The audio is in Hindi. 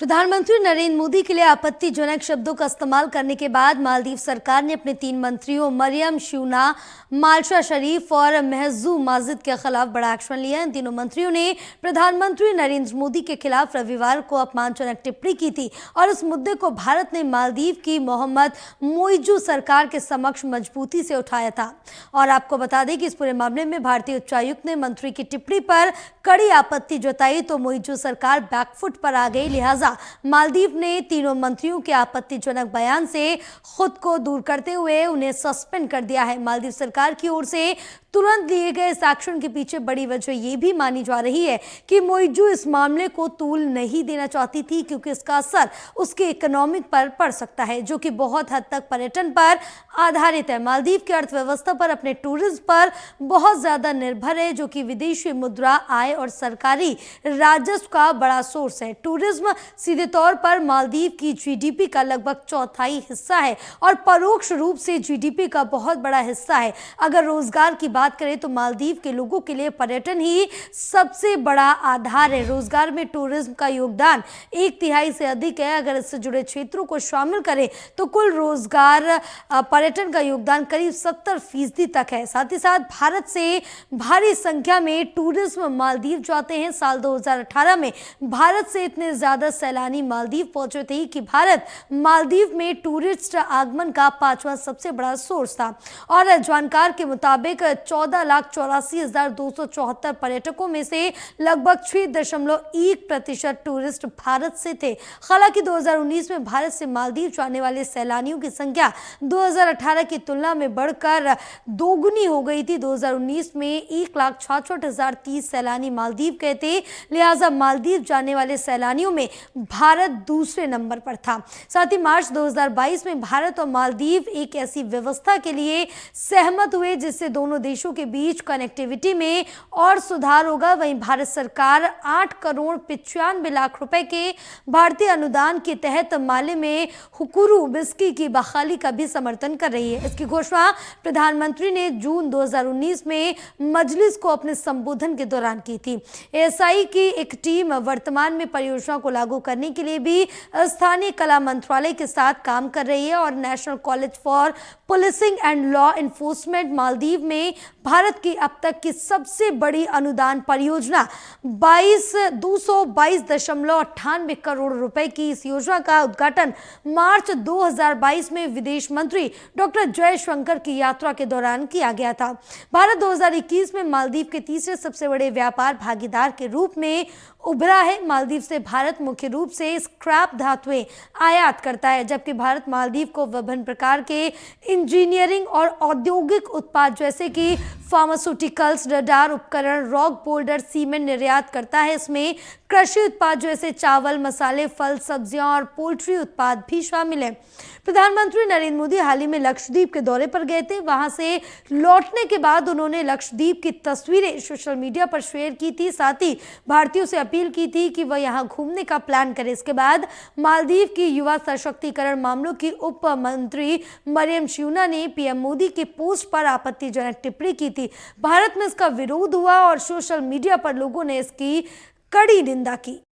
प्रधानमंत्री नरेंद्र मोदी के लिए आपत्तिजनक शब्दों का इस्तेमाल करने के बाद मालदीव सरकार ने अपने 3 मंत्रियों मरियम श्यूना, माल्शा शरीफ और महजूब माजिद के खिलाफ बड़ा एक्शन लिया। इन तीनों मंत्रियों ने प्रधानमंत्री नरेंद्र मोदी के खिलाफ रविवार को अपमानजनक टिप्पणी की थी और इस मुद्दे को भारत ने मालदीव की मोहम्मद मोइजू सरकार के समक्ष मजबूती से उठाया था। और आपको बता दें कि इस पूरे मामले में भारतीय उच्चायुक्त ने मंत्री की टिप्पणी पर कड़ी आपत्ति जताई तो मोइजू सरकार बैकफुट पर आ गई। लिहाजा मालदीव ने तीनों मंत्रियों के आपत्तिजनक बयान से खुद को दूर करते हुए उन्हें सस्पेंड कर दिया है। मालदीव सरकार की ओर से तुरंत लिए गए इस एक्शन के पीछे बड़ी वजह यह भी मानी जा रही है कि मोइजू इस मामले को तूल नहीं देना चाहती थी, क्योंकि इसका असर उसके इकोनॉमिक पर पड़ सकता है, जो कि बहुत हद तक पर्यटन पर आधारित है। मालदीव की अर्थव्यवस्था पर अपने टूरिज्म पर बहुत ज्यादा निर्भर है, जो कि विदेशी मुद्रा आय और सरकारी राजस्व का बड़ा सोर्स है। टूरिज्म सीधे तौर पर मालदीव की जीडीपी का लगभग चौथाई हिस्सा है और परोक्ष रूप से जीडीपी का बहुत बड़ा हिस्सा है। अगर रोजगार की बात करें तो मालदीव के लोगों के लिए पर्यटन ही सबसे बड़ा आधार है। रोजगार में टूरिज्म का योगदान 1/3 से अधिक है। अगर इससे जुड़े क्षेत्रों को शामिल करें तो कुल रोजगार पर्यटन का योगदान करीब 70% तक है। साथ ही साथ भारत से भारी संख्या में टूरिज्म मालदीव जाते हैं। साल 2018 में भारत से इतने ज्यादा सैलानी मालदीव पहुंचे थे कि भारत मालदीव में टूरिस्ट आगमन का 5वां सबसे बड़ा सोर्स था। और जानकार के मुताबिक 14,84,274 पर्यटकों में से लगभग 6.1% टूरिस्ट भारत से थे। हालांकि 2019 में भारत से मालदीव जाने वाले सैलानियों की संख्या 2018 की तुलना में बढ़कर दोगुनी हो गई थी। 2019 में 1,66,030 सैलानी मालदीव गए थे। लिहाजा मालदीव जाने वाले सैलानियों में भारत दूसरे नंबर पर था। साथ ही मार्च 2022 में भारत और मालदीव एक ऐसी व्यवस्था के लिए सहमत हुए जिससे दोनों देशों के बीच कनेक्टिविटी में और सुधार होगा। वहीं भारत सरकार 8,95,00,000 रुपए के भारतीय अनुदान के तहत माले में हुकुरू बिस्की की बहाली का भी समर्थन कर रही है। इसकी घोषणा प्रधानमंत्री ने जून 2019 में मजलिस को अपने संबोधन के दौरान की थी। एएसआई की एक टीम वर्तमान में परियोजना को लागू करने के लिए भी स्थानीय कला मंत्रालय के साथ काम कर रही है और national college for policing and law enforcement Maldives में भारत की अब तक की सबसे बड़ी अनुदान परियोजना 222.98 करोड़ रुपए की इस योजना का उद्घाटन मार्च 2022 में विदेश मंत्री डॉक्टर जयशंकर की यात्रा के दौरान किया गया था। भारत 2021 में मालदीव के तीसरे सबसे बड़े व्यापार भागीदार के रूप में उभरा है। मालदीव से भारत मुख्य रूप से स्क्रैप धातुएं आयात करता है, जबकि भारत मालदीव को विभिन्न प्रकार के इंजीनियरिंग और औद्योगिक उत्पाद जैसे कि फार्मास्यूटिकल्स, रडार उपकरण, रॉक बोल्डर, सीमेंट निर्यात करता है। इसमें कृषि उत्पाद जैसे चावल, मसाले, फल, सब्जियां और पोल्ट्री उत्पाद भी शामिल हैं। प्रधानमंत्री नरेंद्र मोदी हाल ही में लक्षद्वीप के दौरे पर गए थे। वहां से लौटने के बाद उन्होंने लक्षद्वीप की तस्वीरें सोशल मीडिया पर शेयर की थी। साथ ही भारतीयों से अपील की थी कि वह यहां घूमने का प्लान करें। इसके बाद मालदीव की युवा सशक्तिकरण मामलों की उप मंत्री मरियम श्यूना ने पीएम मोदी के पोस्ट पर आपत्तिजनक टिप्पणी की थी। भारत में इसका विरोध हुआ और सोशल मीडिया पर लोगों ने इसकी कड़ी निंदा की।